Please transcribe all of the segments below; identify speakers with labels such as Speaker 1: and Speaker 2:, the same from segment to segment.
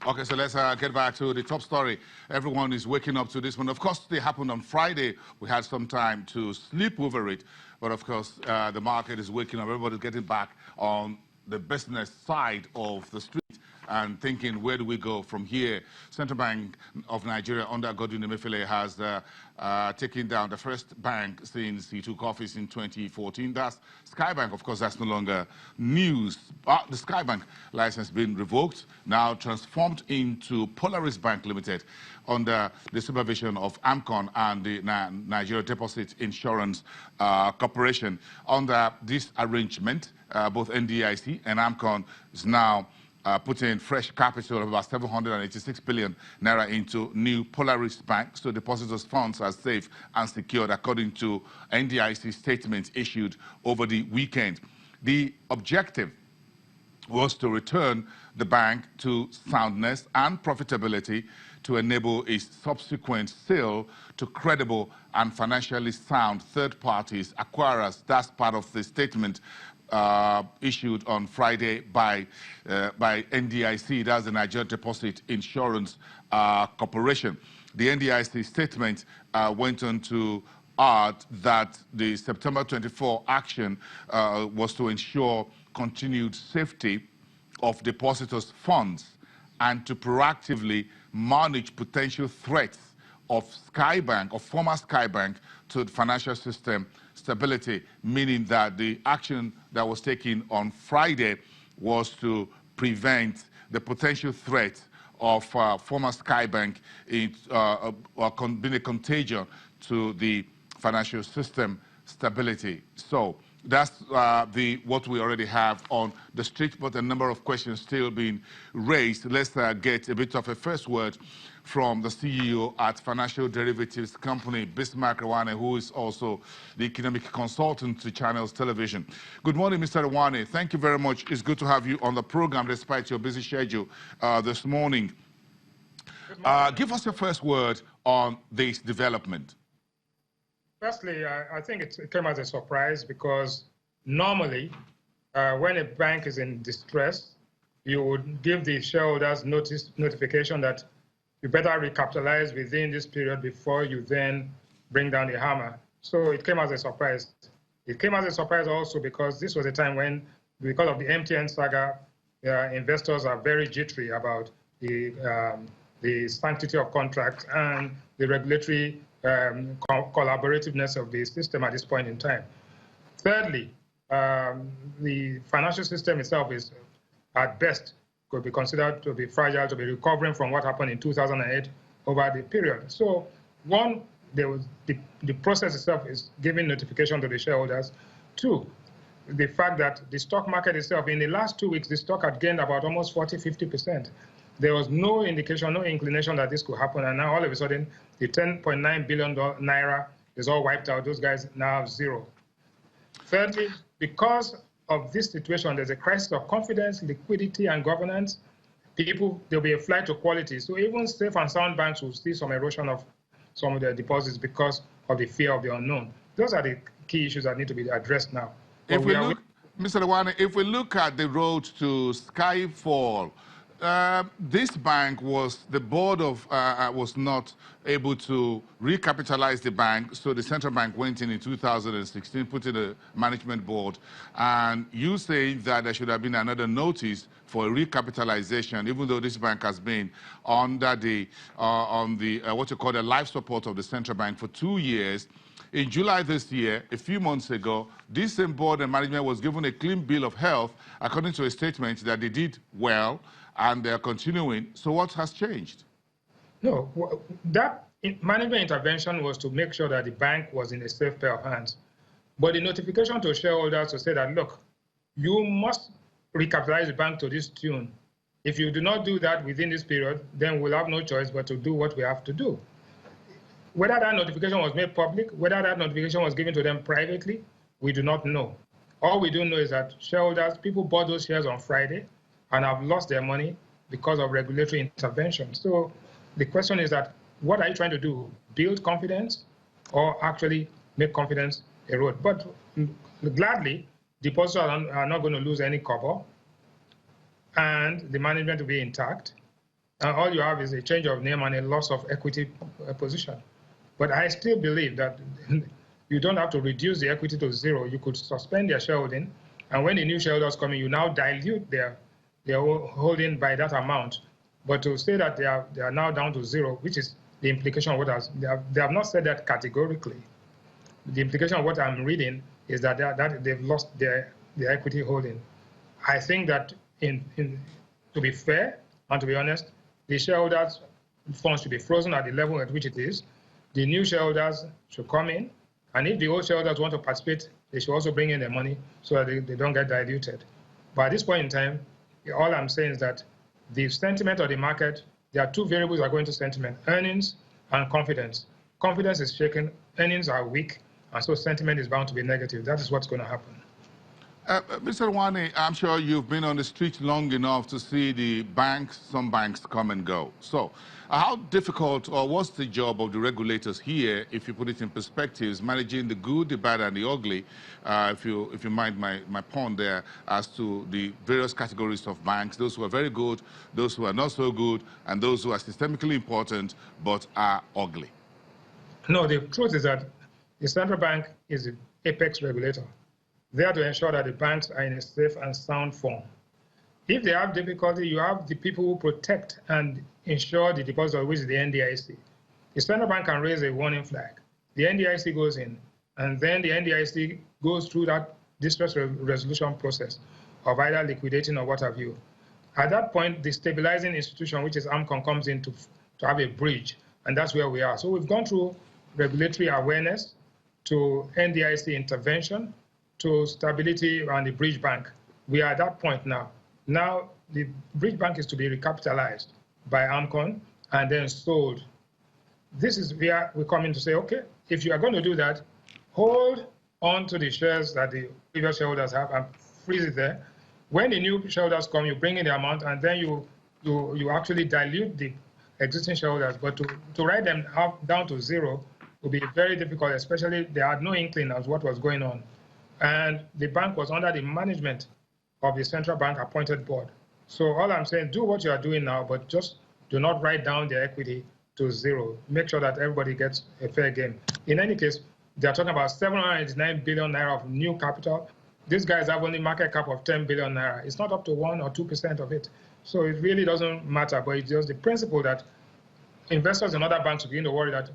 Speaker 1: Okay, so let's get back to the top story. Everyone is waking up to this one. Of course, it happened on Friday. We had some time to sleep over it. But of course, the market is waking up. Everybody's getting back on the business side of the street and thinking, where do we go from here? Central Bank of Nigeria under Godwin Emefiele has taken down the first bank since he took office in 2014. That's Skye Bank. Of course, that's no longer news. The Skye Bank license been revoked, now transformed into Polaris Bank Limited under the supervision of AMCON and the Nigeria Deposit Insurance Corporation. Under this arrangement, both NDIC and AMCON is now putting fresh capital of about 786 billion naira into new Polaris Bank, so depositors' funds are safe and secured, according to NDIC statements issued over the weekend. The objective was to return the bank to soundness and profitability to enable its subsequent sale to credible and financially sound third parties, acquirers. That's part of the statement issued on Friday by NDIC, that's the Nigeria Deposit Insurance Corporation. The NDIC statement went on to add that the September 24 action was to ensure continued safety of depositors' funds and to proactively manage potential threats of Skye Bank, of former Skye Bank, to the financial system stability, meaning that the action that was taken on Friday was to prevent the potential threat of former Skye Bank being a contagion to the financial system stability. So that's what we already have on the street, but a number of questions still being raised. Let's get a bit of a first word from the CEO at financial derivatives company, Bismarck, who is also the economic consultant to Channels Television. Good morning, Mr. Rwane. Thank you very much. It's good to have you on the program despite your busy schedule this morning. Give us your first word on this development.
Speaker 2: Firstly, I think it came as a surprise because normally when a bank is in distress, you would give the shareholders notification that you better recapitalize within this period before you then bring down the hammer. So it came as a surprise. It came as a surprise also because this was a time when, because of the MTN saga, investors are very jittery about the sanctity of contracts and the regulatory collaborativeness of the system at this point in time. Thirdly, the financial system itself is, at best, could be considered to be fragile, to be recovering from what happened in 2008 over the period. So, one, the process itself is giving notification to the shareholders. Two, the fact that the stock market itself, in the last 2 weeks, the stock had gained about almost 40–50%. There was no indication, no inclination that this could happen, and now all of a sudden, the 10.9 billion naira is all wiped out. Those guys now have zero. Thirdly, because of this situation, there's a crisis of confidence, liquidity, and governance. There'll be a flight to quality. So even safe and sound banks will see some erosion of some of their deposits because of the fear of the unknown. Those are the key issues that need to be addressed now.
Speaker 1: If we look, Mr. Rwane, if we look at the road to Skyfall, this bank the board was not able to recapitalize the bank, so the central bank went in 2016, put in a management board, and you say that there should have been another notice for a recapitalization, even though this bank has been under the what you call the life support of the central bank for 2 years. In July this year, a few months ago, this same board and management was given a clean bill of health, according to a statement that they did well, and they're continuing. So what has changed?
Speaker 2: No, that management intervention was to make sure that the bank was in a safe pair of hands. But the notification to shareholders to say that, look, you must recapitalize the bank to this tune. If you do not do that within this period, then we'll have no choice but to do what we have to do. Whether that notification was made public, whether that notification was given to them privately, we do not know. All we do know is that shareholders, people bought those shares on Friday and have lost their money because of regulatory intervention. So the question is that, what are you trying to do? Build confidence or actually make confidence erode? But gladly, depositors are not going to lose any cover, and the management will be intact. and all you have is a change of name and a loss of equity position. But I still believe that you don't have to reduce the equity to zero. You could suspend their shareholding, and when the new shareholders come in, you now dilute their holding by that amount. But to say that they are now down to zero, which is the implication of what they have not said that categorically. The implication of what I'm reading is that they've lost their equity holding. I think that to be fair and to be honest, the shareholders' funds should be frozen at the level at which it is. The new shareholders should come in, and if the old shareholders want to participate, they should also bring in their money so that they don't get diluted. But at this point in time, all I'm saying is that the sentiment of the market, there are two variables that go into sentiment: earnings and confidence. Confidence is shaken, earnings are weak, and so sentiment is bound to be negative. That is what's going to happen.
Speaker 1: Mr. Wane, I'm sure you've been on the street long enough to see some banks come and go. So how difficult, or what's the job of the regulators here, if you put it in perspectives, managing the good, the bad, and the ugly, if you mind my point there, as to the various categories of banks, those who are very good, those who are not so good, and those who are systemically important but are ugly?
Speaker 2: No, the truth is that the central bank is the apex regulator. They are to ensure that the banks are in a safe and sound form. If they have difficulty, you have the people who protect and ensure the deposit, which is the NDIC. The central bank can raise a warning flag. The NDIC goes in, and then the NDIC goes through that distress resolution process of either liquidating or what have you. At that point, the stabilizing institution, which is AMCON, comes in to have a bridge, and that's where we are. So we've gone through regulatory awareness to NDIC intervention, to stability and the bridge bank. We are at that point now. Now, the bridge bank is to be recapitalized by AMCON and then sold. This is where we come in to say, okay, if you are going to do that, hold on to the shares that the previous shareholders have and freeze it there. When the new shareholders come, you bring in the amount, and then you actually dilute the existing shareholders. But to write them down to zero will be very difficult, especially they had no inkling of what was going on. And the bank was under the management of the central bank appointed board. So all I'm saying, do what you are doing now, but just do not write down their equity to zero. Make sure that everybody gets a fair game. In any case, they're talking about 789 billion naira of new capital. These guys have only market cap of 10 billion naira. It's not up to 1 or 2% of it. So it really doesn't matter, but it's just the principle that investors in other banks begin to worry that,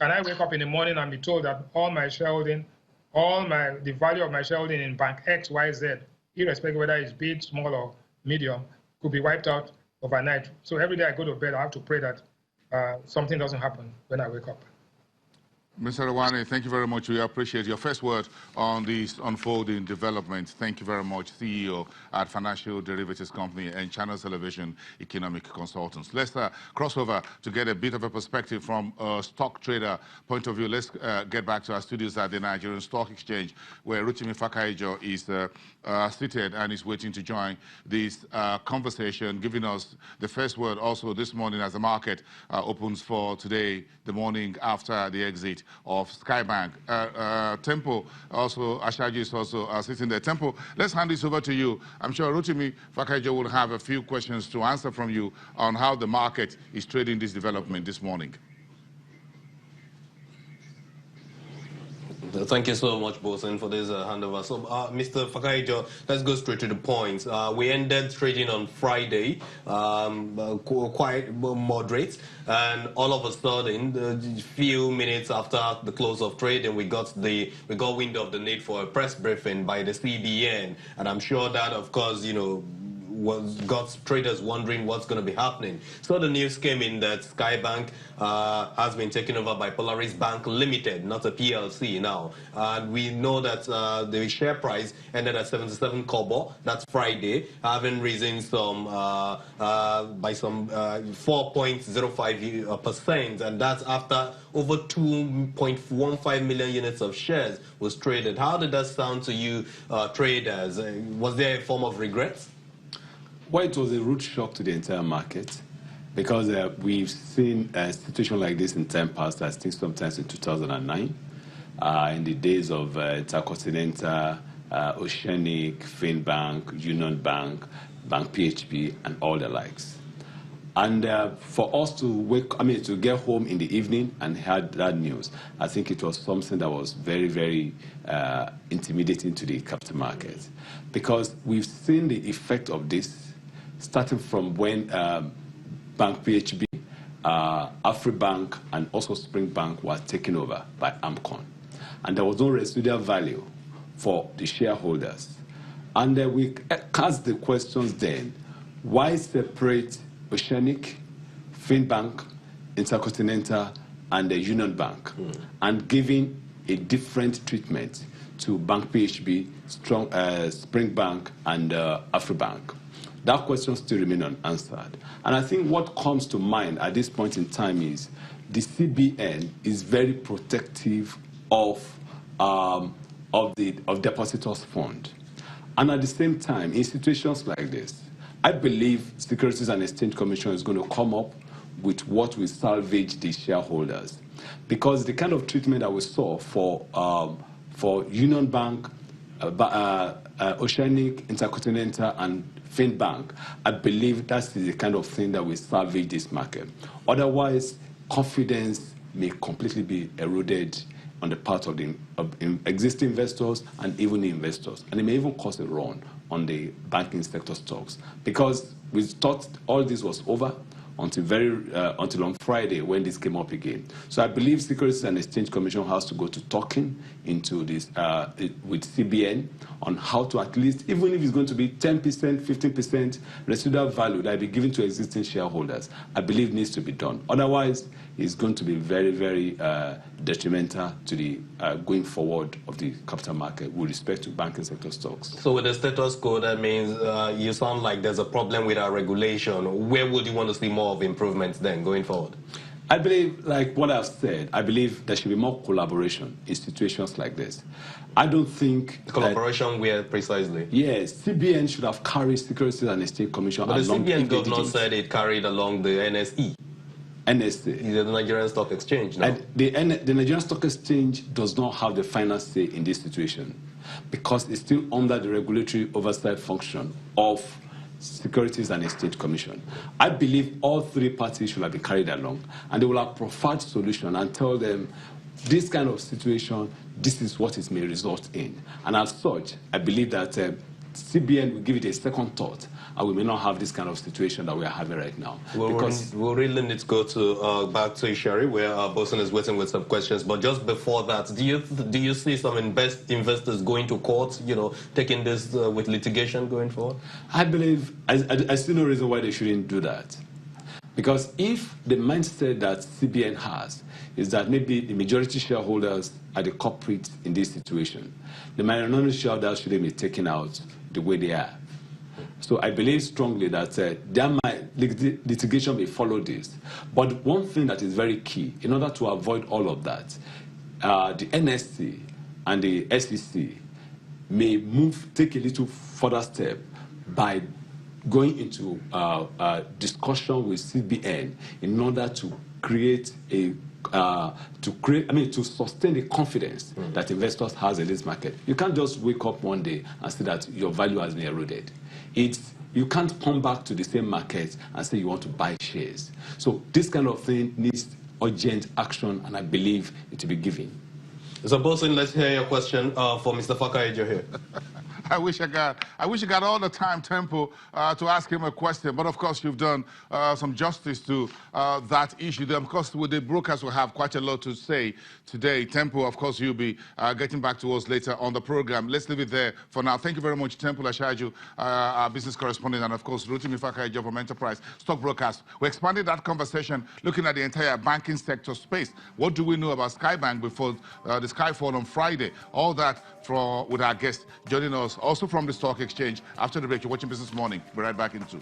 Speaker 2: can I wake up in the morning and be told that all my shareholding, the value of my shareholding in bank X, Y, Z, irrespective whether it's big, small, or medium, could be wiped out overnight. So every day I go to bed, I have to pray that something doesn't happen when I wake up.
Speaker 1: Mr. Wane, thank you very much. We appreciate your first word on these unfolding developments. Thank you very much, CEO at Financial Derivatives Company and Channel Television Economic Consultants. Let's cross over to get a bit of a perspective from a stock trader point of view. Let's get back to our studios at the Nigerian Stock Exchange, where Rotimi Fakaijo is seated and is waiting to join this conversation, giving us the first word also this morning as the market opens for today, the morning after the exit of Skye Bank. Tempo also, Ashaji is also sitting there. Tempo, let's hand this over to you. I'm sure Rotimi Fakaijo will have a few questions to answer from you on how the market is trading this development this morning.
Speaker 3: Thank you so much, Bosun, for this handover. So, Mr. Fakaijo, let's go straight to the points. We ended trading on Friday, quite moderate, and all of a sudden, a few minutes after the close of trading, we got wind of the need for a press briefing by the CBN, and I'm sure that, of course, got traders wondering what's going to be happening. So the news came in that Skye Bank has been taken over by Polaris Bank Limited, not a PLC now. And we know that the share price ended at 77 kobo. That's Friday, having risen by some 4.05%, and that's after over 2.15 million units of shares was traded. How did that sound to you, traders? Was there a form of regret?
Speaker 4: Well, it was a rude shock to the entire market, because we've seen a situation like this in time past, I think sometimes in 2009, in the days of Intercontinental, Oceanic, Finbank, Union Bank, Bank PHP, and all the likes. And for us to to get home in the evening and hear that news, I think it was something that was very, very intimidating to the capital market, because we've seen the effect of this starting from when Bank PHB, Afribank, and also Spring Bank were taken over by AMCON. And there was no residual value for the shareholders. And we asked the questions then, why separate Oceanic, Finbank, Intercontinental, and the Union Bank, and giving a different treatment to Bank PHB, Spring Bank, and Afribank? That question still remains unanswered. And I think what comes to mind at this point in time is the CBN is very protective of depositors' fund. And at the same time, in situations like this, I believe Securities and Exchange Commission is going to come up with what will salvage the shareholders. Because the kind of treatment that we saw for Union Bank, Oceanic, Intercontinental, and Finbank, I believe that's the kind of thing that will salvage this market. Otherwise, confidence may completely be eroded on the part of the existing investors and even the investors. And it may even cause a run on the banking sector stocks, because we thought all this was over until on Friday when this came up again. So I believe Securities and Exchange Commission has to go to talking into this with CBN on how to, at least, even if it's going to be 10%, 15% residual value that will be given to existing shareholders, I believe needs to be done. Otherwise, it's going to be very, very detrimental to the going forward of the capital market with respect to banking sector stocks.
Speaker 3: So with the status quo, that means you sound like there's a problem with our regulation. Where would you want to see more of improvements then going forward?
Speaker 4: I believe, like what I've said, I believe there should be more collaboration in situations like this. I don't think
Speaker 3: collaboration where precisely?
Speaker 4: Yes, CBN should have carried Securities and Exchange Commission
Speaker 3: but
Speaker 4: along.
Speaker 3: The CBN governor said it carried along the NSE.
Speaker 4: NSE.
Speaker 3: The Nigerian Stock Exchange, no?
Speaker 4: The Nigerian Stock Exchange does not have the final say in this situation, because it's still under the regulatory oversight function of Securities and Exchange Commission. I believe all three parties should have been carried along, and they will have preferred solution and tell them, this kind of situation, this is what it may result in. And as such, I believe that CBN will give it a second thought, and we may not have this kind of situation that we are having right now.
Speaker 3: We'll really need to go to back to Sherry, where Bosun is waiting with some questions. But just before that, do you see some investors going to court, taking this with litigation going forward?
Speaker 4: I believe, I see no reason why they shouldn't do that. Because if the mindset that CBN has is that maybe the majority shareholders are the culprits in this situation, the minority shareholders shouldn't be taken out the way they are. So I believe strongly that litigation may follow this. But one thing that is very key, in order to avoid all of that, the NSC and the SEC may take a little further step by going into discussion with CBN in order to create to sustain the confidence that investors has in this market. You can't just wake up one day and say that your value has been eroded. You can't come back to the same market and say you want to buy shares. So this kind of thing needs urgent action, and I believe it will be given.
Speaker 3: So, Bosun, let's hear your question for Mr. Fakayejo here.
Speaker 1: I wish I got all the time, Tempo, to ask him a question. But of course, you've done some justice to that issue. Then, of course, with the brokers, will have quite a lot to say today. Tempo, of course, you'll be getting back to us later on the program. Let's leave it there for now. Thank you very much, Tempo Lashaju, our business correspondent, and of course, Rotimi Fakayejo from Enterprise Stockbrokers. We expanded that conversation looking at the entire banking sector space. What do we know about Skye Bank before the Skye fall on Friday? All that with our guest joining us also from the Stock Exchange. After the break, you're watching Business Morning. We're right back in 2.